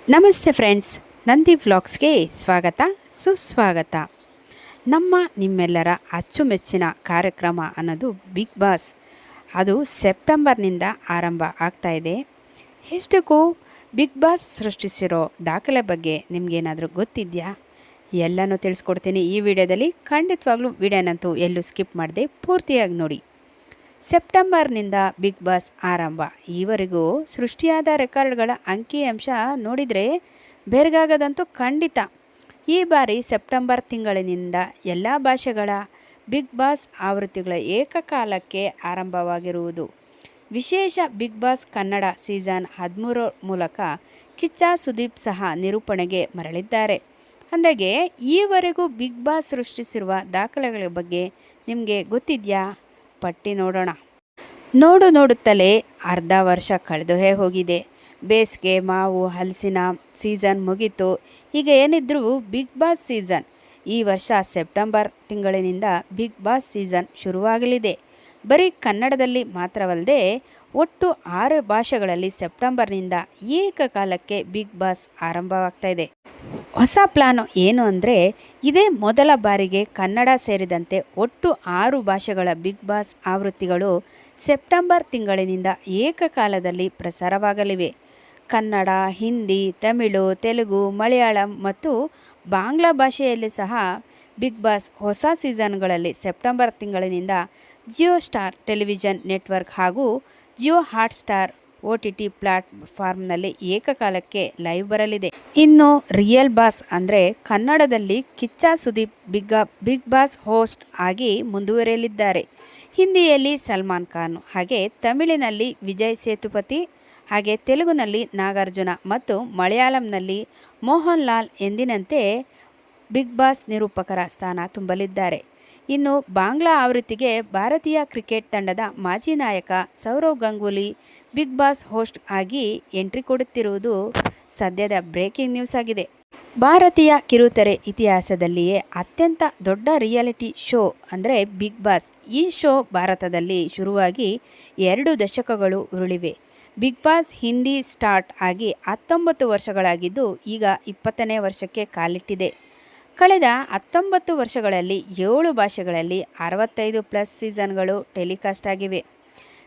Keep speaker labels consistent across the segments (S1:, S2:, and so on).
S1: ನಮಸ್ತೆ ಫ್ರೆಂಡ್ಸ್, ನಂದಿ ವ್ಲಾಗ್ಸ್ಗೆ ಸ್ವಾಗತ ಸುಸ್ವಾಗತ. ನಿಮ್ಮೆಲ್ಲರ ಅಚ್ಚುಮೆಚ್ಚಿನ ಕಾರ್ಯಕ್ರಮ ಅನ್ನೋದು ಬಿಗ್ ಬಾಸ್. ಅದು ಸೆಪ್ಟೆಂಬರ್ನಿಂದ ಆರಂಭ ಆಗ್ತಾ ಇದೆ. ಎಷ್ಟಕ್ಕೂ ಬಿಗ್ ಬಾಸ್ ಸೃಷ್ಟಿಸಿರೋ ದಾಖಲೆ ಬಗ್ಗೆ ನಿಮಗೇನಾದರೂ ಗೊತ್ತಿದೆಯಾ? ಎಲ್ಲನೂ ತಿಳಿಸ್ಕೊಡ್ತೀನಿ ಈ ವಿಡಿಯೋದಲ್ಲಿ. ಖಂಡಿತವಾಗ್ಲೂ ವಿಡಿಯೋನಂತೂ ಎಲ್ಲೂ ಸ್ಕಿಪ್ ಮಾಡದೆ ಪೂರ್ತಿಯಾಗಿ ನೋಡಿ. ಸೆಪ್ಟೆಂಬರ್ನಿಂದ ಬಿಗ್ ಬಾಸ್ ಆರಂಭ. ಈವರೆಗೂ ಸೃಷ್ಟಿಯಾದ ರೆಕಾರ್ಡ್ಗಳ ಅಂಕಿಅಂಶ ನೋಡಿದರೆ ಬೆರಗಾಗದಂತೂ ಖಂಡಿತ. ಈ ಬಾರಿ ಸೆಪ್ಟೆಂಬರ್ ತಿಂಗಳಿನಿಂದ ಎಲ್ಲ ಭಾಷೆಗಳ ಬಿಗ್ ಬಾಸ್ ಆವೃತ್ತಿಗಳ ಏಕಕಾಲಕ್ಕೆ ಆರಂಭವಾಗಿರುವುದು ವಿಶೇಷ. ಬಿಗ್ ಬಾಸ್ ಕನ್ನಡ ಸೀಸನ್ 13 ಮೂಲಕ ಕಿಚ್ಚ ಸುದೀಪ್ ಸಹ ನಿರೂಪಣೆಗೆ ಮರಳಿದ್ದಾರೆ. ಅಂದಾಗೆ ಈವರೆಗೂ ಬಿಗ್ ಬಾಸ್ ಸೃಷ್ಟಿಸಿರುವ ದಾಖಲೆಗಳ ಬಗ್ಗೆ ನಿಮಗೆ ಗೊತ್ತಿದೆಯಾ? ಪಟ್ಟಿ ನೋಡೋಣ. ನೋಡುತ್ತಲೇ ಅರ್ಧ ವರ್ಷ ಕಳೆದೊಹೇ ಹೋಗಿದೆ. ಬೇಸಿಗೆ, ಮಾವು, ಹಲಸಿನ ಸೀಸನ್ ಮುಗೀತು. ಈಗ ಏನಿದ್ರೂ ಬಿಗ್ ಬಾಸ್ ಸೀಸನ್ ಈ ವರ್ಷ ಸೆಪ್ಟೆಂಬರ್ ತಿಂಗಳಿನಿಂದ ಬಿಗ್ ಬಾಸ್ ಸೀಸನ್ ಶುರುವಾಗಲಿದೆ. ಬರೀ ಕನ್ನಡದಲ್ಲಿ ಮಾತ್ರವಲ್ಲದೆ ಒಟ್ಟು 6 ಭಾಷೆಗಳಲ್ಲಿ ಸೆಪ್ಟೆಂಬರ್ನಿಂದ ಏಕಕಾಲಕ್ಕೆ ಬಿಗ್ ಬಾಸ್ ಆರಂಭವಾಗ್ತಾ ಇದೆ. ಹೊಸ ಪ್ಲಾನ್ ಏನು ಅಂದರೆ, ಇದೇ ಮೊದಲ ಬಾರಿಗೆ ಕನ್ನಡ ಸೇರಿದಂತೆ ಒಟ್ಟು 6 ಭಾಷೆಗಳ ಬಿಗ್ ಬಾಸ್ ಆವೃತ್ತಿಗಳು ಸೆಪ್ಟೆಂಬರ್ ತಿಂಗಳಿನಿಂದ ಏಕಕಾಲದಲ್ಲಿ ಪ್ರಸಾರವಾಗಲಿವೆ. ಕನ್ನಡ, ಹಿಂದಿ, ತಮಿಳು, ತೆಲುಗು, ಮಲಯಾಳಂ ಮತ್ತು ಬಾಂಗ್ಲಾ ಭಾಷೆಯಲ್ಲಿ ಸಹ ಬಿಗ್ ಬಾಸ್ ಹೊಸ ಸೀಸನ್ಗಳಲ್ಲಿ ಸೆಪ್ಟೆಂಬರ್ ತಿಂಗಳಿನಿಂದ ಜಿಯೋ ಸ್ಟಾರ್ ಟೆಲಿವಿಷನ್ ನೆಟ್ವರ್ಕ್ ಹಾಗೂ ಜಿಯೋ ಹಾಟ್ಸ್ಟಾರ್ OTT ಪ್ಲಾಟ್ಫಾರ್ಮ್ನಲ್ಲಿ ಏಕಕಾಲಕ್ಕೆ ಲೈವ್ ಬರಲಿದೆ. ಇನ್ನು ರಿಯಲ್ ಬಾಸ್ ಅಂದರೆ ಕನ್ನಡದಲ್ಲಿ Kichcha Sudeep Bigg Boss host ಆಗಿ ಮುಂದುವರಿಯಲಿದ್ದಾರೆ. ಹಿಂದಿಯಲ್ಲಿ ಸಲ್ಮಾನ್ ಖಾನ್, ಹಾಗೆ ತಮಿಳಿನಲ್ಲಿ ವಿಜಯ್ ಸೇತುಪತಿ, ಹಾಗೆ ತೆಲುಗುನಲ್ಲಿ ನಾಗಾರ್ಜುನ ಮತ್ತು ಮಲಯಾಳಂನಲ್ಲಿ ಮೋಹನ್ ಲಾಲ್ ಎಂದಿನಂತೆ ಬಿಗ್ ಬಾಸ್ ನಿರೂಪಕರ ಸ್ಥಾನ ತುಂಬಲಿದ್ದಾರೆ. ಇನ್ನು ಬಾಂಗ್ಲಾ ಆವೃತ್ತಿಗೆ ಭಾರತೀಯ ಕ್ರಿಕೆಟ್ ತಂಡದ ಮಾಜಿ ನಾಯಕ Sourav Ganguly Bigg Boss host ಆಗಿ ಎಂಟ್ರಿ ಕೊಡುತ್ತಿರುವುದು ಸದ್ಯದ ಬ್ರೇಕಿಂಗ್ ನ್ಯೂಸ್ ಆಗಿದೆ. ಭಾರತೀಯ ಕಿರುತೆರೆ ಇತಿಹಾಸದಲ್ಲಿಯೇ ಅತ್ಯಂತ ದೊಡ್ಡ ರಿಯಾಲಿಟಿ ಶೋ ಅಂದರೆ ಬಿಗ್ ಬಾಸ್. ಈ ಶೋ ಭಾರತದಲ್ಲಿ ಶುರುವಾಗಿ 2 ದಶಕಗಳು ಉರುಳಿವೆ. ಬಿಗ್ ಬಾಸ್ ಹಿಂದಿ ಸ್ಟಾರ್ಟ್ ಆಗಿ 19 ವರ್ಷಗಳಾಗಿದ್ದು ಈಗ 20ನೇ ವರ್ಷಕ್ಕೆ ಕಾಲಿಟ್ಟಿದೆ. ಕಳೆದ 19 ವರ್ಷಗಳಲ್ಲಿ 7 ಭಾಷೆಗಳಲ್ಲಿ 65+ ಸೀಸನ್ಗಳು ಟೆಲಿಕಾಸ್ಟ್ ಆಗಿವೆ.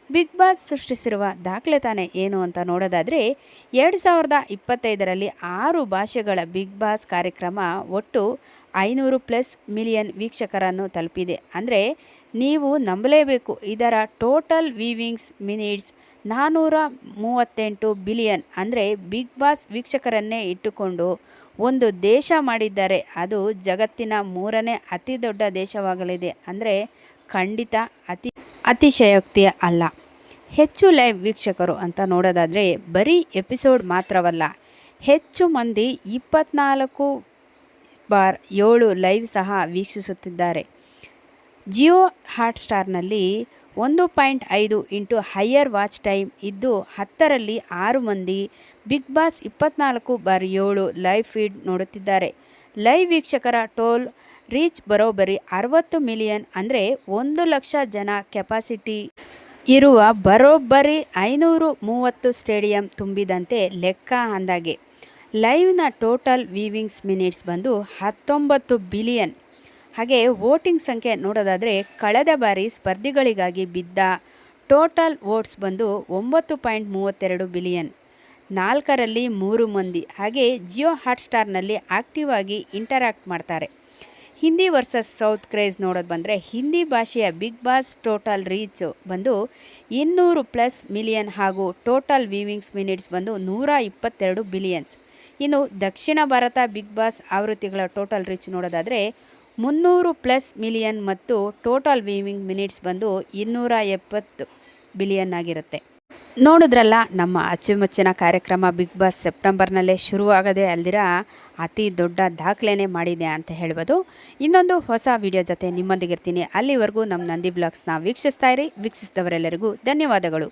S1: ಬಿಗ್ ಬಾಸ್ ಸೃಷ್ಟಿಸಿರುವ ದಾಖಲೆ ತಾನೇ ಏನು ಅಂತ ನೋಡೋದಾದರೆ, 2025ರಲ್ಲಿ 6 ಭಾಷೆಗಳ ಬಿಗ್ ಬಾಸ್ ಕಾರ್ಯಕ್ರಮ ಒಟ್ಟು 500+ ಮಿಲಿಯನ್ ವೀಕ್ಷಕರನ್ನು ತಲುಪಿದೆ. ಅಂದರೆ ನೀವು ನಂಬಲೇಬೇಕು, ಇದರ ಟೋಟಲ್ ವ್ಯೂವಿಂಗ್ಸ್ ಮಿನಿಟ್ಸ್ 438 ಬಿಲಿಯನ್. ಅಂದರೆ ಬಿಗ್ ಬಾಸ್ ವೀಕ್ಷಕರನ್ನೇ ಇಟ್ಟುಕೊಂಡು ಒಂದು ದೇಶ ಮಾಡಿದ್ದಾರೆ. ಅದು ಜಗತ್ತಿನ 3ನೇ ಅತಿ ದೊಡ್ಡ ದೇಶವಾಗಲಿದೆ ಅಂದರೆ ಖಂಡಿತ ಅತಿಶಯೋಕ್ತಿ ಅಲ್ಲ. ಹೆಚ್ಚು ಲೈವ್ ವೀಕ್ಷಕರು ಅಂತ ನೋಡೋದಾದರೆ ಬರೀ ಎಪಿಸೋಡ್ ಮಾತ್ರವಲ್ಲ, ಹೆಚ್ಚು ಮಂದಿ 24/7 ಲೈವ್ ಸಹ ವೀಕ್ಷಿಸುತ್ತಿದ್ದಾರೆ. ಜಿಯೋ ಹಾಟ್ಸ್ಟಾರ್ನಲ್ಲಿ 1.5 ಇಂಟು ಹೈಯರ್ ವಾಚ್ ಟೈಮ್ ಇದ್ದು 10ರಲ್ಲಿ 6 ಮಂದಿ ಬಿಗ್ ಬಾಸ್ 24/7 ಲೈವ್ ಫೀಡ್ ನೋಡುತ್ತಿದ್ದಾರೆ. ಲೈವ್ ವೀಕ್ಷಕರ ಟೋಲ್ ರೀಚ್ ಬರೋಬ್ಬರಿ 60 ಮಿಲಿಯನ್. ಅಂದರೆ 1 ಲಕ್ಷ ಜನ ಕೆಪಾಸಿಟಿ ಇರುವ ಬರೋಬ್ಬರಿ 530 ಸ್ಟೇಡಿಯಂ ತುಂಬಿದಂತೆ ಲೆಕ್ಕ. ಅಂದಾಗೆ ಲೈವ್ನ ಟೋಟಲ್ ವ್ಯೂವಿಂಗ್ಸ್ ಮಿನಿಟ್ಸ್ ಬಂದು 19 ಬಿಲಿಯನ್. ಹಾಗೆ ವೋಟಿಂಗ್ ಸಂಖ್ಯೆ ನೋಡೋದಾದರೆ ಕಳೆದ ಬಾರಿ ಸ್ಪರ್ಧಿಗಳಿಗಾಗಿ ಬಿದ್ದ ಟೋಟಲ್ ವೋಟ್ಸ್ ಬಂದು 9.32 ಬಿಲಿಯನ್. 4ರಲ್ಲಿ 3 ಮಂದಿ. ಹಾಗೆ ಜಿಯೋ ಹಾಟ್ಸ್ಟಾರ್ನಲ್ಲಿ ಆಕ್ಟಿವ್ ಆಗಿ ಇಂಟರಾಕ್ಟ್ ಮಾಡ್ತಾರೆ. ಹಿಂದಿ ವರ್ಸಸ್ ಸೌತ್ ಕ್ರೇಜ್ ನೋಡೋದು ಬಂದರೆ ಹಿಂದಿ ಭಾಷೆಯ ಬಿಗ್ ಬಾಸ್ ಟೋಟಲ್ ರೀಚ್ ಬಂದು 200+ ಮಿಲಿಯನ್ ಹಾಗೂ ಟೋಟಲ್ ವ್ಯೂವಿಂಗ್ಸ್ ಮಿನಿಟ್ಸ್ ಬಂದು 122 ಬಿಲಿಯನ್ಸ್. ಇನ್ನು ದಕ್ಷಿಣ ಭಾರತ ಬಿಗ್ ಬಾಸ್ ಆವೃತ್ತಿಗಳ ಟೋಟಲ್ ರೀಚ್ ನೋಡೋದಾದರೆ 300+ ಮಿಲಿಯನ್ ಮತ್ತು ಟೋಟಲ್ ವ್ಯೂವಿಂಗ್ ಮಿನಿಟ್ಸ್ ಬಂದು 270 ಬಿಲಿಯನ್ ಆಗಿರುತ್ತೆ. ನೋಡಿದ್ರಲ್ಲ, ನಮ್ಮ ಅಚ್ಚುಮೆಚ್ಚಿನ ಕಾರ್ಯಕ್ರಮ ಬಿಗ್ ಬಾಸ್ ಸೆಪ್ಟೆಂಬರ್ನಲ್ಲೇ ಶುರುವಾಗದೆ ಅಲ್ದಿರ ಅತಿ ದೊಡ್ಡ ದಾಖಲೆನೇ ಮಾಡಿದೆ ಅಂತ ಹೇಳ್ಬೋದು. ಇನ್ನೊಂದು ಹೊಸ ವಿಡಿಯೋ ಜೊತೆ ನಿಮ್ಮೊಂದಿಗಿರ್ತೀನಿ. ಅಲ್ಲಿವರೆಗೂ ನಮ್ಮ ನಂದಿ ಬ್ಲಾಗ್ಸ್ನ ವೀಕ್ಷಿಸ್ತಾ ಇರಿ. ವೀಕ್ಷಿಸಿದವರೆಲ್ಲರಿಗೂ ಧನ್ಯವಾದಗಳು.